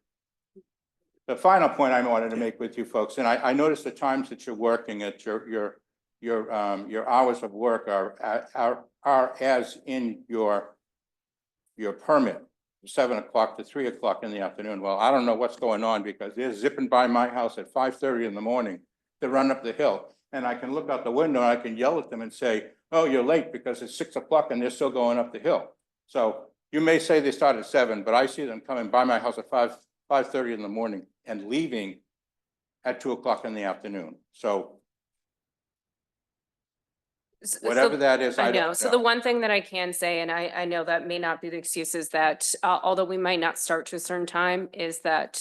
The final point I wanted to make with you folks, and I noticed the times that you're working at your hours of work are as in your permit, 7 o'clock to 3 o'clock in the afternoon. Well, I don't know what's going on, because they're zipping by my house at 5:30 in the morning to run up the hill. And I can look out the window and I can yell at them and say, oh, you're late because it's 6 o'clock and they're still going up the hill. So you may say they start at 7, but I see them coming by my house at 5:30 in the morning and leaving at 2 o'clock in the afternoon. So whatever that is, I I know. don't So the one thing that I can say, and I know that may not be the excuse, is that although we might not start to a certain time, is that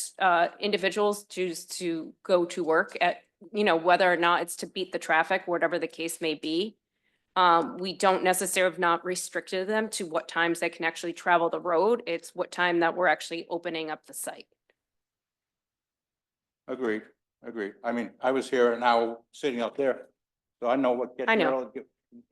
individuals choose to go to work at, whether or not it's to beat the traffic, whatever the case may be. We don't necessarily have not restricted them to what times they can actually travel the road. It's what time that we're actually opening up the site. Agreed. I mean, I was here an hour sitting out there, so I know what. I know.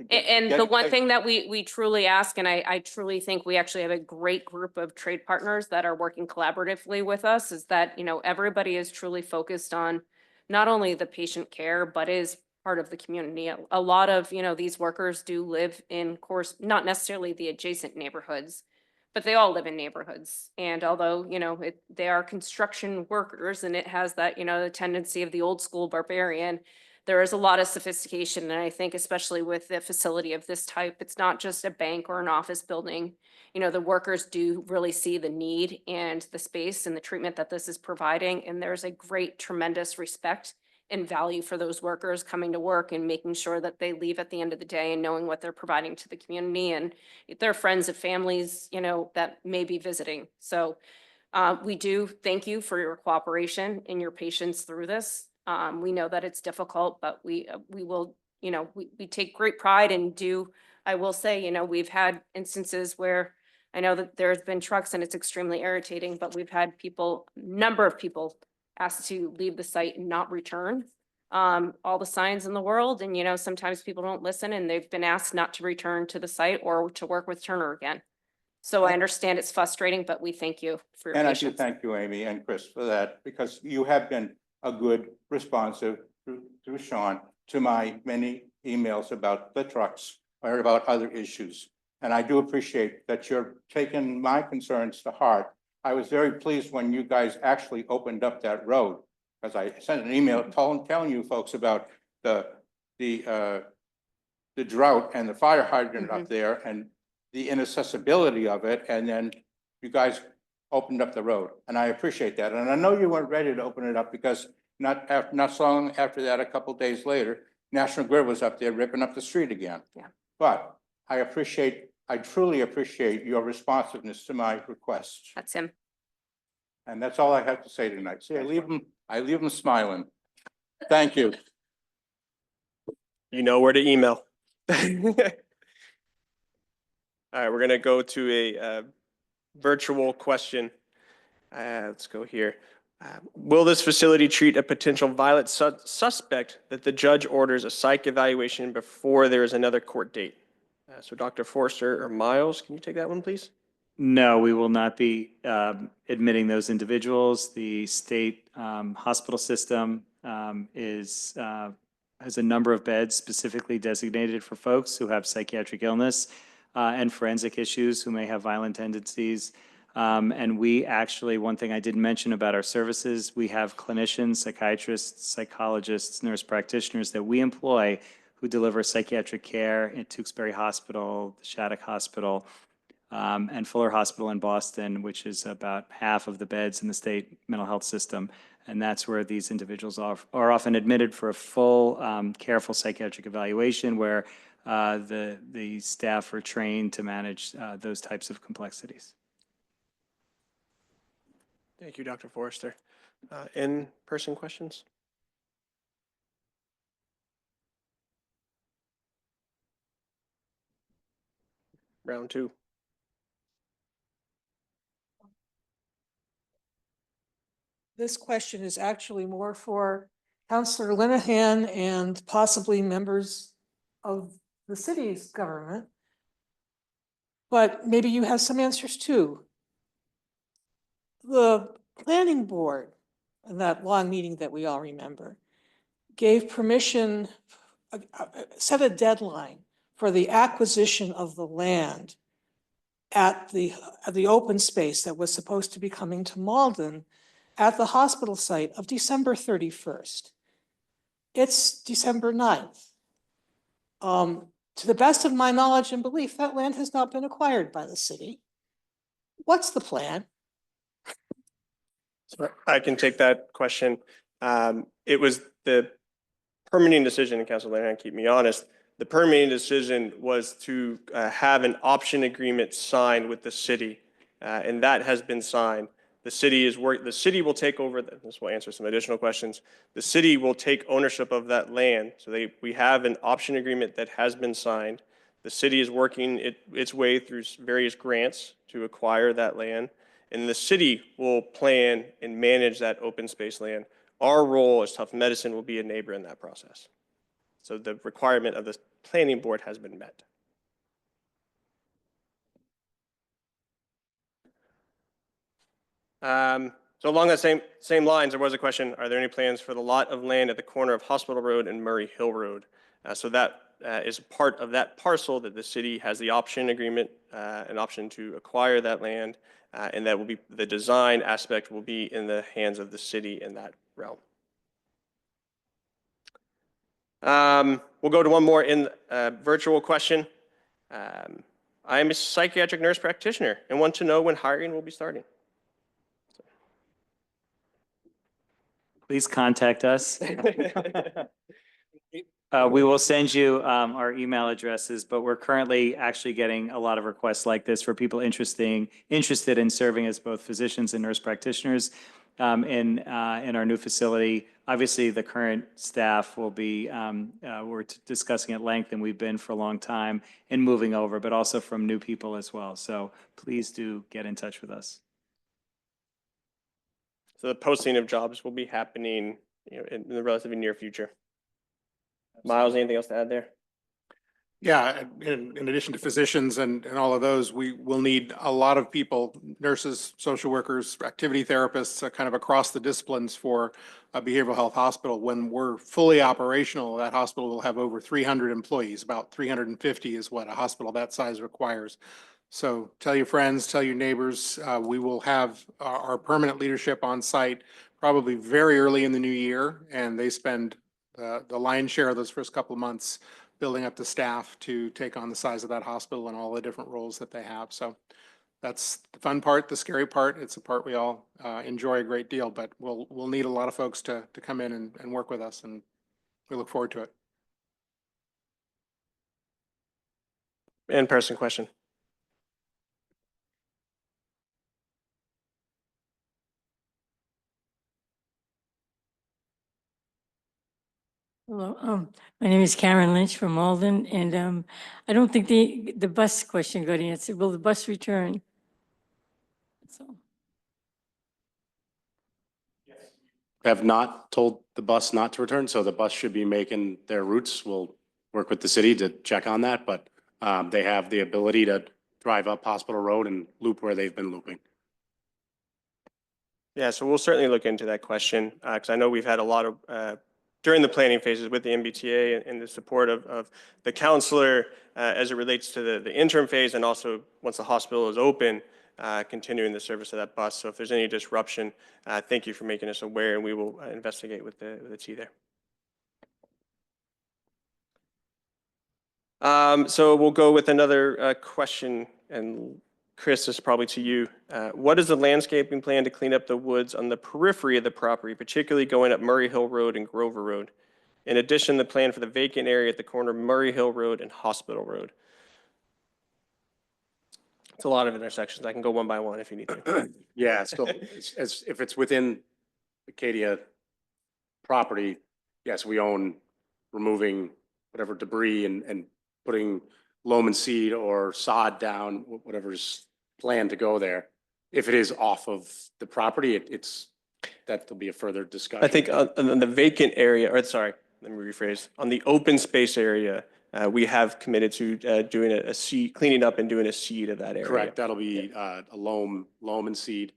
And the one thing that we truly ask, and I truly think we actually have a great group of trade partners that are working collaboratively with us, is that, everybody is truly focused on not only the patient care, but is part of the community. A lot of, these workers do live in course, not necessarily the adjacent neighborhoods, but they all live in neighborhoods. And although, they are construction workers and it has that, the tendency of the old school barbarian, there is a lot of sophistication. And I think especially with the facility of this type, it's not just a bank or an office building. The workers do really see the need and the space and the treatment that this is providing. And there's a great, tremendous respect and value for those workers coming to work and making sure that they leave at the end of the day and knowing what they're providing to the community and their friends and families, that may be visiting. So we do thank you for your cooperation and your patience through this. We know that it's difficult, but we will, we take great pride and I will say, we've had instances where I know that there's been trucks and it's extremely irritating, but we've had number of people asked to leave the site and not return. All the signs in the world, and sometimes people don't listen, and they've been asked not to return to the site or to work with Turner again. So I understand it's frustrating, but we thank you for your And I do patience. thank you, Amy and Chris, for that, because you have been a good responsive through Sean to my many emails about the trucks or about other issues. And I do appreciate that you're taking my concerns to heart. I was very pleased when you guys actually opened up that road, because I sent an email telling you folks about the drought and the fire hydrant up there and the inaccessibility of it, and then you guys opened up the road, and I appreciate that. And I know you weren't ready to open it up because not so long after that, a couple days later, National Grid was up there ripping up the street again. Yeah. But I truly appreciate your responsiveness to my requests. That's him. And that's all I have to say tonight. See, I leave them smiling. Thank you. You know where to email. All right, we're going to go to a virtual question. Let's go here. Will this facility treat a potential violent suspect that the judge orders a psych evaluation before there is another court date? So Dr. Forster or Miles, can you take that one, please? No, we will not be admitting those individuals. The state hospital system has a number of beds specifically designated for folks who have psychiatric illness and forensic issues, who may have violent tendencies. And we actually, one thing I didn't mention about our services, we have clinicians, psychiatrists, psychologists, nurse practitioners that we employ who deliver psychiatric care at Tewksbury Hospital, the Shattuck Hospital, and Fuller Hospital in Boston, which is about half of the beds in the state mental health system. And that's where these individuals are often admitted for a full, careful psychiatric evaluation where the staff are trained to manage those types of complexities. Thank you, Dr. Forrester. In-person questions? Round two. This question is actually more for Councillor Linehan and possibly members of the city's government. But maybe you have some answers too. The planning board, in that long meeting that we all remember, gave permission, set a deadline for the acquisition of the land at the open space that was supposed to be coming to Malden at the hospital site of December 31st. It's December 9th. To the best of my knowledge and belief, that land has not been acquired by the city. What's the plan? So I can take that question. It was the permitting decision, and Councilor Linehan, keep me honest, the permitting decision was to have an option agreement signed with the city, and that has been signed. The city will take over, this will answer some additional questions. The city will take ownership of that land. So we have an option agreement that has been signed. The city is working its way through various grants to acquire that land, and the city will plan and manage that open space land. Our role as Tough Medicine will be a neighbor in that process. So the requirement of the planning board has been met. So along that same lines, there was a question, are there any plans for the lot of land at the corner of Hospital Road and Murray Hill Road? So that is part of that parcel that the city has the option agreement, an option to acquire that land, and that will be, the design aspect will be in the hands of the city in that realm. We'll go to one more virtual question. I am a psychiatric nurse practitioner and want to know when hiring will be starting. Please contact us. We will send you our email addresses, but we're currently actually getting a lot of requests like this for people interested in serving as both physicians and nurse practitioners in our new facility. Obviously, the current staff will be, we're discussing at length, and we've been for a long time in moving over, but also from new people as well. So please do get in touch with us. So the posting of jobs will be happening, in the relatively near future. Miles, anything else to add there? Yeah, in addition to physicians and all of those, we will need a lot of people, nurses, social workers, activity therapists, kind of across the disciplines for a behavioral health hospital. When we're fully operational, that hospital will have over 300 employees. About 350 is what a hospital that size requires. So tell your friends, tell your neighbors, we will have our permanent leadership on site probably very early in the new year, and they spend the lion's share of those first couple of months building up the staff to take on the size of that hospital and all the different roles that they have. So that's the fun part, the scary part. It's a part we all enjoy a great deal, but we'll need a lot of folks to come in and work with us, and we look forward to it. In-person question. Hello, my name is Karen Lynch from Malden, and I don't think the bus question got answered. Will the bus return? So, Have not told the bus not to return, so the bus should be making their routes. We'll work with the city to check on that, but they have the ability to drive up Hospital Road and loop where they've been looping. Yeah, so we'll certainly look into that question, because I know we've had a lot of, during the planning phases with the MBTA and the support of the counselor as it relates to the interim phase, and also once the hospital is open, continuing the service of that bus. So if there's any disruption, thank you for making us aware, and we will investigate with the T there. So we'll go with another question, and Chris, this is probably to you. What is the landscaping plan to clean up the woods on the periphery of the property, particularly going up Murray Hill Road and Grover Road? In addition, the plan for the vacant area at the corner of Murray Hill Road and Hospital Road. It's a lot of intersections. I can go one by one if you need to. Yeah, still, if it's within Acadia property, yes, we own removing whatever debris and putting loam and seed or sod down, whatever's planned to go there. If it is off of the property, that'll be a further discussion. I think on the vacant area, or sorry, let me rephrase. On the open space area, we have committed to doing a seed, cleaning up and doing a seed of that area. Correct. That'll be a loam and seed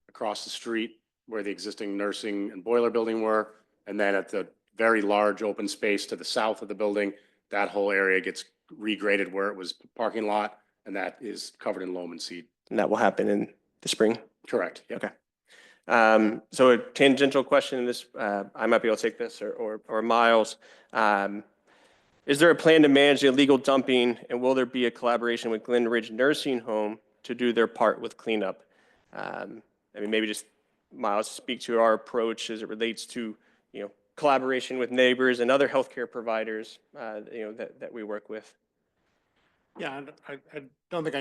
across the street where the existing nursing and boiler building were. And then at the very large open space to the south of the building, that whole area gets regraded where it was parking lot, and that is covered in loam and seed. And that will happen in the spring. Correct. Yep. Okay. So a tangential question in this, I might be able to take this, or Miles. Is there a plan to manage the illegal dumping, and will there be a collaboration with Glen Ridge Nursing Home to do their part with cleanup? I mean, maybe just Miles, speak to our approach as it relates to, collaboration with neighbors and other healthcare providers, that we work with. Yeah, I don't think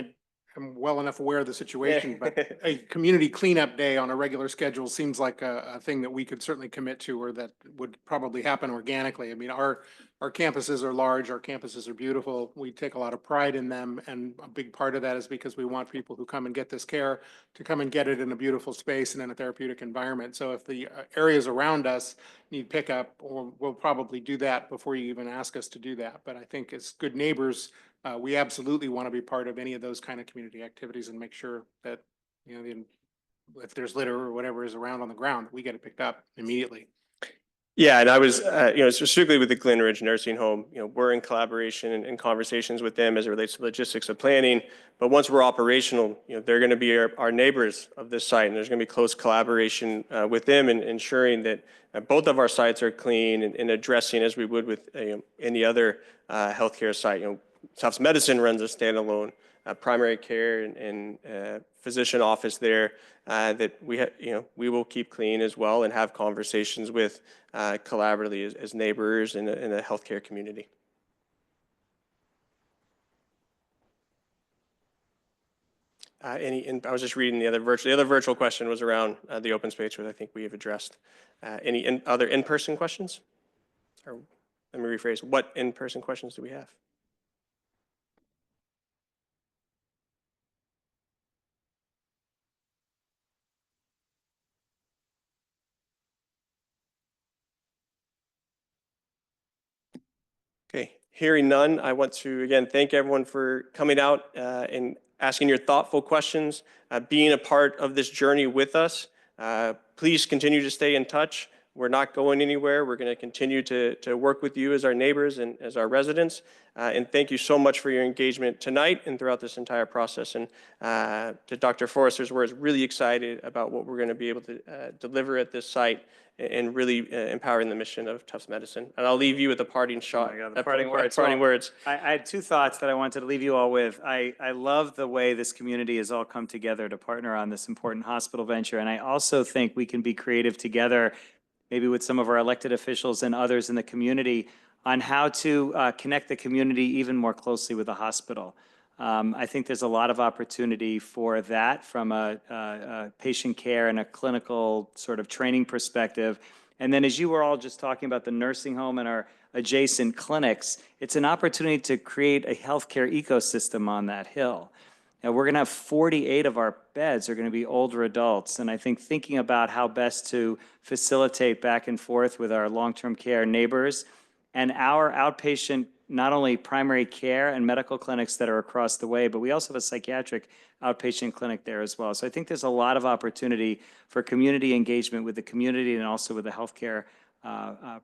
I'm well enough aware of the situation, but a community cleanup day on a regular schedule seems like a thing that we could certainly commit to, or that would probably happen organically. I mean, our campuses are large, our campuses are beautiful. We take a lot of pride in them, and a big part of that is because we want people who come and get this care to come and get it in a beautiful space and in a therapeutic environment. So if the areas around us need pickup, we'll probably do that before you even ask us to do that. But I think as good neighbors, we absolutely want to be part of any of those kind of community activities and make sure that, if there's litter or whatever is around on the ground, we get it picked up immediately. Yeah, and I was, specifically with the Glen Ridge Nursing Home, we're in collaboration and conversations with them as it relates to logistics of planning. But once we're operational, they're going to be our neighbors of this site, and there's going to be close collaboration with them in ensuring that both of our sites are clean and addressing, as we would with any other healthcare site. Tufts Medicine runs a standalone primary care and physician office there that we will keep clean as well, and have conversations with collaboratively as neighbors in a healthcare community. I was just reading the other virtual question was around the open space, which I think we have addressed. Any other in-person questions? Or let me rephrase, what in-person questions do we have? Okay, hearing none, I want to again thank everyone for coming out and asking your thoughtful questions, being a part of this journey with us. Please continue to stay in touch. We're not going anywhere. We're going to continue to work with you as our neighbors and as our residents. And thank you so much for your engagement tonight and throughout this entire process. And to Dr. Forrester's words, really excited about what we're going to be able to deliver at this site and really empowering the mission of Tufts Medicine. And I'll leave you with a parting shot. Oh my God, the parting words. Parting Well, words. I had two thoughts that I wanted to leave you all with. I love the way this community has all come together to partner on this important hospital venture. And I also think we can be creative together, maybe with some of our elected officials and others in the community, on how to connect the community even more closely with the hospital. I think there's a lot of opportunity for that from a patient care and a clinical sort of training perspective. And then as you were all just talking about the nursing home and our adjacent clinics, it's an opportunity to create a healthcare ecosystem on that hill. Now, we're going to have 48 of our beds are going to be older adults. And I think thinking about how best to facilitate back and forth with our long-term care neighbors and our outpatient, not only primary care and medical clinics that are across the way, but we also have a psychiatric outpatient clinic there as well. So I think there's a lot of opportunity for community engagement with the community and also with the healthcare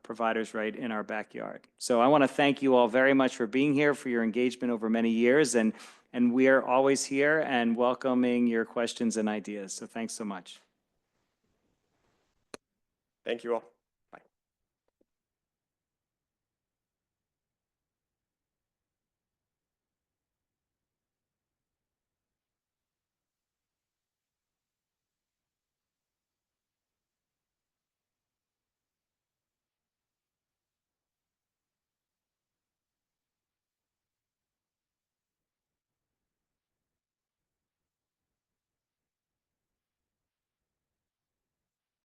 providers right in our backyard. So I want to thank you all very much for being here, for your engagement over many years. And we are always here and welcoming your questions and ideas. So thanks so much. Thank you all.